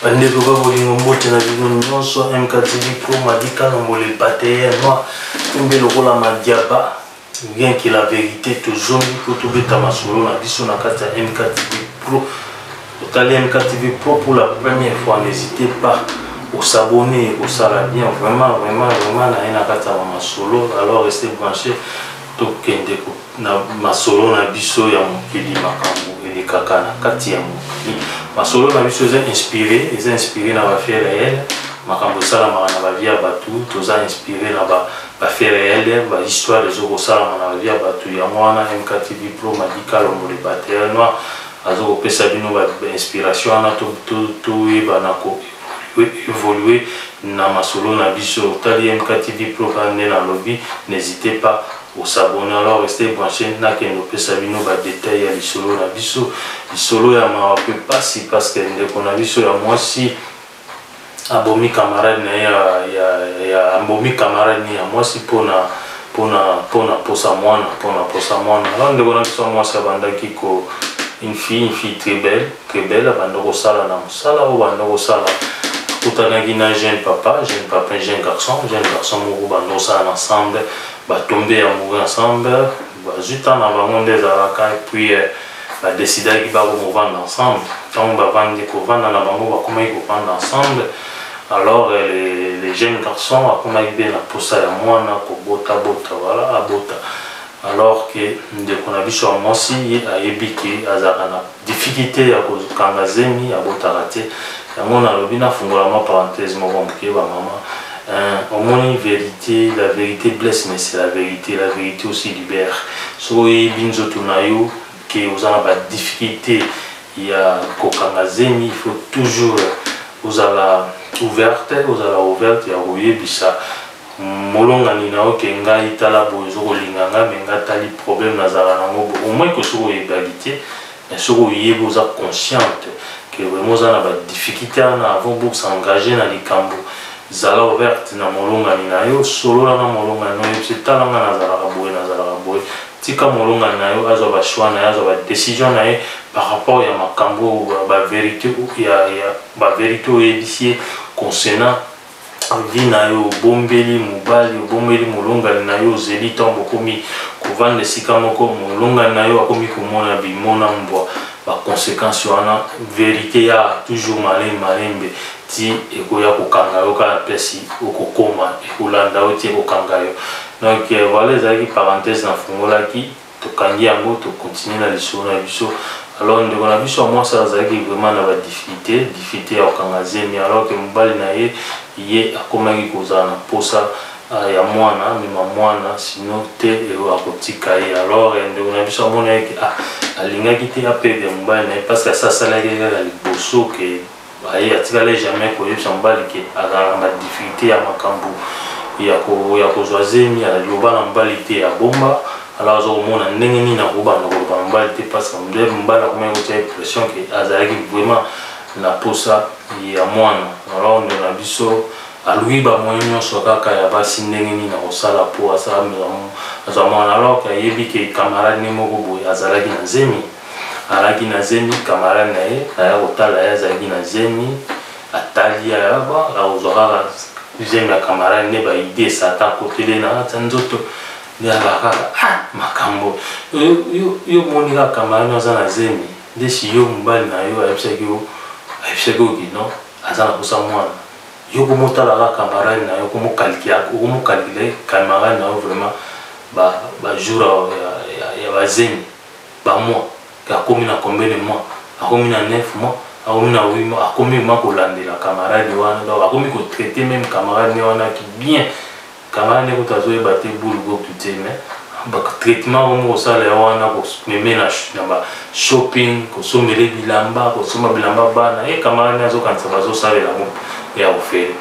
Bandeko ba bolingo mbote na bino nyonso MKTV Pro madika na mole paté moi tombe lokola madiaba bien que la vérité toujours ko tobeta masolo na biso na kati ya MKTV Pro. Totali MKTV Pro pour la première fois, n'hésitez pas à s'abonner, au sala bien vraiment na kati ya masolo. Alors restez branchés tokende na masolo na biso ya mokili makambo et kaka na kati ya mokili. Masolo na biso est inspiré na ba fait réel makambo sala na ba via batu toza inspiré na ba fait réel ba histoire des autres sala na ba via batu ya mwana MKTV Pro madika lombo le pater noir azo pesa bino ba inspiration na to bana ko évoluer na masolo na biso tali MKTV Pro kande na lobby. N'hésitez pas au s'abonner. Alors restez branchés na kendo pesa bino ba détail ya lisolo na biso lisolo ya ma peut pas si parce que ndeko na biso ya moi si abomi camarade na ya abomi camarade ni ya moi si pona posa mwana alors ndeko na biso moi sa banda kiko une fille très belle banda ko sala na musala o banda ko sala kutanaki na jeune papa jeune garçon moko banda sala ensemble tomber amoureux ensemble juste en avant des araka et puis décider qu'ils vont vendre ensemble donc vendre pour vendre na bango comment ils vont ensemble. Alors les jeunes garçons comment ils bien la posa ya mwana ko bota voilà abota alors que de qu'on a vu sur moi si a ebiki azana difficulté ya ko kanga zemi abota raté yango na lobina fungola ma parenthèse mo bomke ba mama. Au moins vérité, la vérité blesse, mais c'est la vérité aussi libère. So binzo tunayo que vous avez des difficultés, il y a kokangazemi, il faut toujours vous allez ouverte, il y a rouillé bisa. Molonga ni nao ke ngai tala bozo linganga menga tali problème nazara nango au moins que sur égalité, mais sur vous êtes consciente que vraiment vous avez des difficultés avant pour s'engager dans les cambos. Zala ouverte na molonga ni nayo solo na molonga no c'est talanga na zala boy tika molonga nayo azo ba choix na azo ba décision na par rapport ya makambo ba vérité ou ya ba vérité ou ici concernant vie nayo bombeli molonga nayo zeli tombo komi ko vendre sika moko molonga nayo akomi ko mona bimona mbwa ba conséquences wana vérité ya toujours malembe ti ekoya kokanga yo kala pesi okokoma ekolanda yo ti ekokanga yo. Donc voilà ezalaki parenthèse na fungola ki tokangi yango to continuer na lisolo na biso. Alors ndeko na biso moi ça azalaki vraiment na ba difficulté ya kokanga zemi alors que mobali na ye akomaki kozala na posa ya mwana mema mwana sino te akotika ye. Alors ndeko na biso amona yeke alingaki te apede mobali na ye parce que asalaki kaka liboso ke aye atikale jamais koyebisa mobali ke azala na difficulté ya makambo ya kozwa zemi aloba na mobali te ya bomba. Alors azomona ndenge nini akobanda koloba mobali te parce que mobali akomaki kotia impression ke azalaki vraiment na posa ya mwana. Alors ndeko na biso alui bamoye nyonso kaka ya basi ndenge nini akosala po asala azwa mwana. Alors ke ayebi ke camarade ne moko boye azalaki na zemi alaki na zemi camarade na ye aya kotala ye azalaki na zemi atali aya akozwaka zemi ya camarade ne baide sata kotele na kati ya nzoto nde alakaka makambo yo moni kaka camarade aza na zemi ndesi yo mobali na yo ayebisaki oki non aza na posa mwana yo komotala kaka camarade na yo okomokalikile camarade na yo vraiment bajour ya bazemi bamois akomi na combien de mois akomi na 9 mois akomi na 8 mois akomi ma kolandela camarade wana donc akomi ko traiter même camarade wana qui bien camarade ko tazo ba te boule go putain mais ba traitement mo sala wana ko meme na ba shopping ko somele bilamba ko soma bilamba bana e camarade azo kanisa bazo sala la mo ya ofere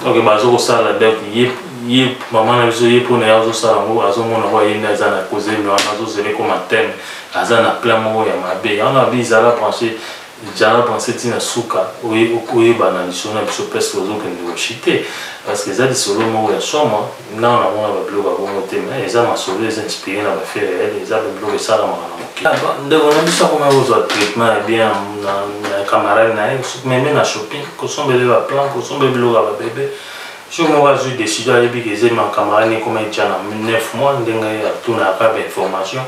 donc bazo ko sala donc ye maman na biso ye pona ya zo sala mo azo mona ko yenda azana causer no azo zele comme thème azana plan moko ya mabe on a vu zala penser Jana pensé tina suka oye bana lisona biso presque ozokende kochite parce que eza lisolo moko ya soma na on amona babiloko ya bongo te mais eza masolo eza inspiré na bafait réel eza babiloko esalamaka na moke ndeko na biso akoma kozwa traitement ya bien na camarade na ye meme na shopping kosombele baplan kosombele biloko ya babebe jour moko azwi décision ayebi ke ezema camarade ekoma etya na 9 mois ndenge atunaka bainformation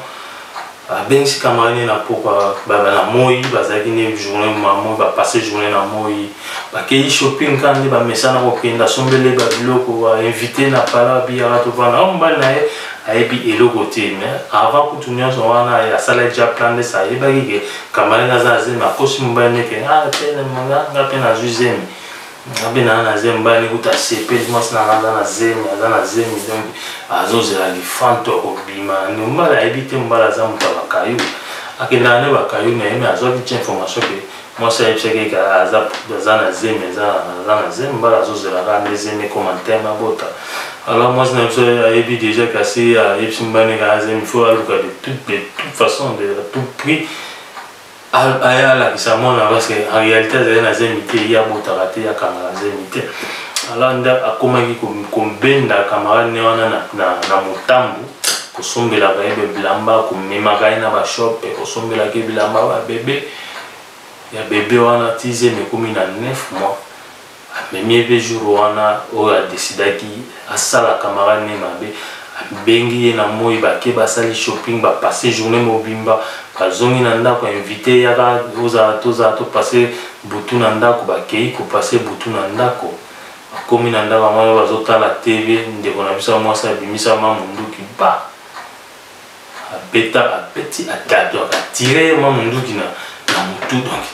abengisi camarade na pokwa na moi bazalaki ne journée moi bapasse journée na moi bakei shopping kandi bamesana kokenda asombele babiloko bainvité na pala biyaka tovanda mobali na ye ayebi eloko te mais avant kutu nyonso wana asala deja plan de sa ayebaki ke camarade aza na zemi akosi mobali neke nga mpe nazwi zemi abe na zemi mobali kutu asepeli mwasi nanga aza na zemi donc azozela lifanto akobima mobali ayebi te mobali aza moto ya bakayu akendaka ne bakayu na ye me azwaki ti information ke mwasi ayebisaki aza na zemi mobali azozelaka nde zemi commentaire na bota alors mwasi na biso ayebi déjà kasi ayebisi mobali neka azemi il faut aluka de toute façon de tout prix ayalakisa mona parce que en réalité azali na zemi te ye abotaka te yakangaka zemi te alors nde akomaki kobenda camarade ne wana na motambu kosombelaka ye bilamba komemaka ye na bashop kosombelaka ye bilamba babebe ya bebe wana ti zemi ekomi na 9 mois amemi ye mpe jour wana oyo adesidaki asala camarade ne mabe abengi ye na moi bake basali shopping bapasse journée mobimba bazongi na ndako invité yaka tozala topase butu na ndako bakei kopase butu na ndako bakomi na ndako mwana bazotala tv ndeko na biso mwasi abimisa mamunduki ba abeti atire mamunduki na motu donc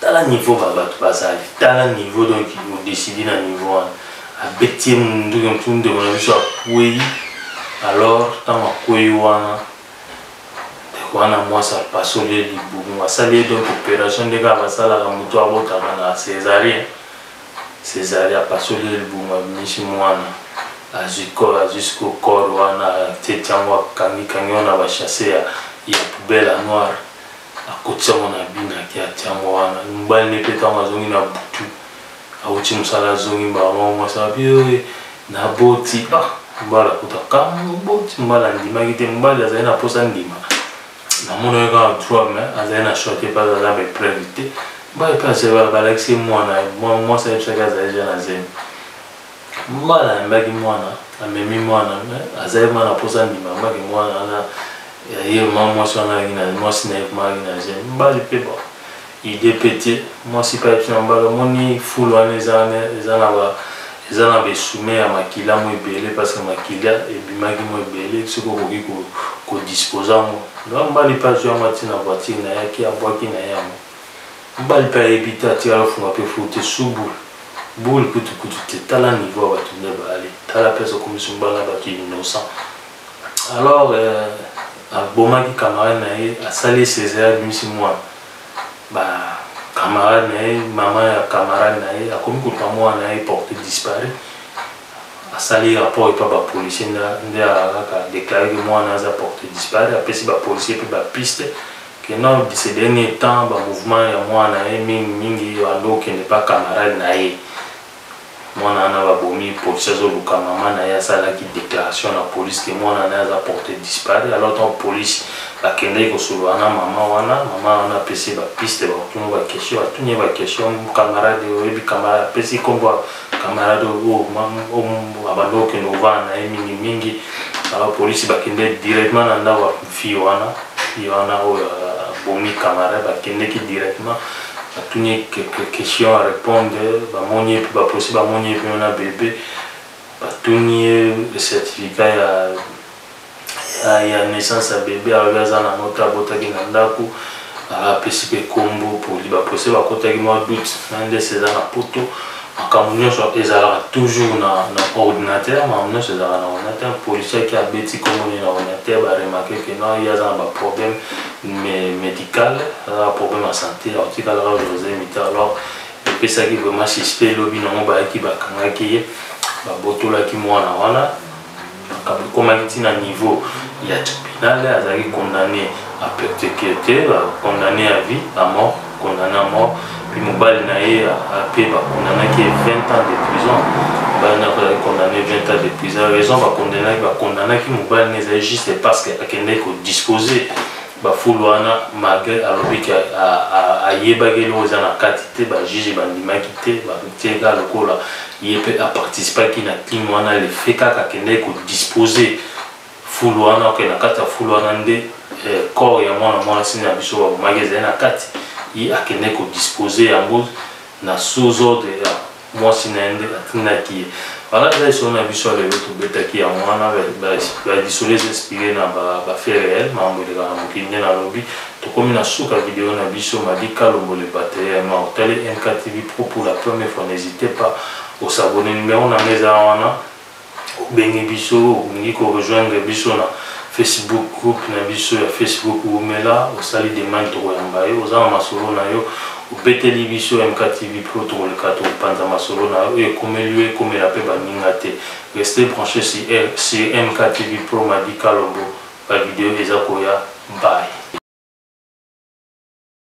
tala niveau babato bazali tala niveau donc odesidi na niveau wana abeti munduki motu ndeko na biso akwei alors ntango akwei wana mwasi apasoli ye libumu asali ye donc opération ndenge basalaka moto abotaka na césarien apasoli ye libumu abimisi mwana azwi siko corps wana ateti yango akangikangi wana bachasse ya poubelle ya noire akoti yango na binaki ati yango wana mobali ne mpe ntango azongi na butu awuti mosala azongi mbala mwasi abi naboti mobali akutaka boti mobali andimaki te mobali azali na mposa ndima namona yo kaka droit mais azali na choix te pas aza bapreuve te mobali mpe azali balakisi mwana mwasi ayebisaki azali ja na zemi mobali ayembaki mwana amemi mwana azali mwana mposa ndima amaki mwana wana ye mwasi wana alaki na mwasi na ye komaki na zemi mobali mpe bon ide mpe te mwasi mpe ayebisi na mobali omoni fule wana eza na besume ya makila mo ebele parce que makila ebimaki mo ebele soki okoki kodispose yango donc mobali mpe azwi yango atina voiture na ye aki abwaki na ye yango mobali mpe ayebi te atika alofunga mpe fu te su bule kutukutu te tala niveau ya bato nde baali tala mpe azokomisi mobali na bato innocent alors abomaki camarade na ye asali césar abimisi mwana camarade na ye mama ya camarade na ye akomi koluka mwana na ye porté disparu asali rapport epa bapolisier nde akaka déclaré ke mwana aza porté disparu apesi bapolisier mpe bapiste ke non ces derniers temps bamouvement ya mwana na ye mingi ando okende pa camarade na ye mwana wana babomi policier azoluka mama na ye asalaki déclaration na police ke mwana na ye aza porté disparu alors ton police bakendaki kosolola na mama wana apesi bapiste batuni bakestion camarade oyebi camarade apesi kombo camarade oyo abanda okende ovanda na ye mingimingi alors polisi bakende directement na ndako ya fille wana oyo abomi camarade bakendeki directement batuni quelques questions à répondre bamoni ye mpe bapolisi bamoni ye mpe na bebe batuni ye certificat ya naissance ya bebe aoyo aza na moto abotaki na ndako apesi mpe kombo bapolisi bakotaki mwa doute na ndesi eza na poto makambo nyonso ezalaka toujours na ordinateur makambo nyonso ezalaka na ordinateur policier aki abeti kombo ne na ordinateur baremarke ke non ye aza na baproblème médical aza na problème ya santé aotikalaka josé mita alors epesaki vraiment suspect elobi nango bayaki bakangaki ye babotolaki mwana wana ekomaki ntina niveau ya tribunal azalaki condamné à persécuté, condamné à vie, à mort, condamné à mort. Puis Mobile Naé a condamné qui est 20 ans de prison. Mobile a condamné 20 ans de prison. La raison va condamner qui Mobile n'est juste parce qu'il a disposé. Fulwana malgré alobi ki ayebaki eloko eza na kati te bajuge bandimaki te batieka lokola ye mpe aparticipeaki na crime wana lefe kaka akendeki kodispose fulu wana oke na kati ya fulu wana nde corps ya mwana mwasi na biso babomaki ezali na kati ye akendeki kodispose yango na sous ordre ya mwasi na ye nde atindaki ye voilà ça ils na biso lelo tobetaki yango wana badisole inspiré na bafait réel mambo eleka na mokili nde nalobi tokomi na suka video na biso Madika Lombole Bataille otali MKTV Pro pour la première fois n'hésitez pas au s'abonner numéro na meza wana obengi biso olingi korejoindre biso na Facebook groupe na biso ya Facebook omela osali demande tokoyamba yo oza na masolo na yo obeteli biso MKTV Pro tokoleka tokopanza masolo na yo ekomeli yo ekomela mpe baninga te restez branché sur MKTV Pro Madika Lombo ba video eza koya bye.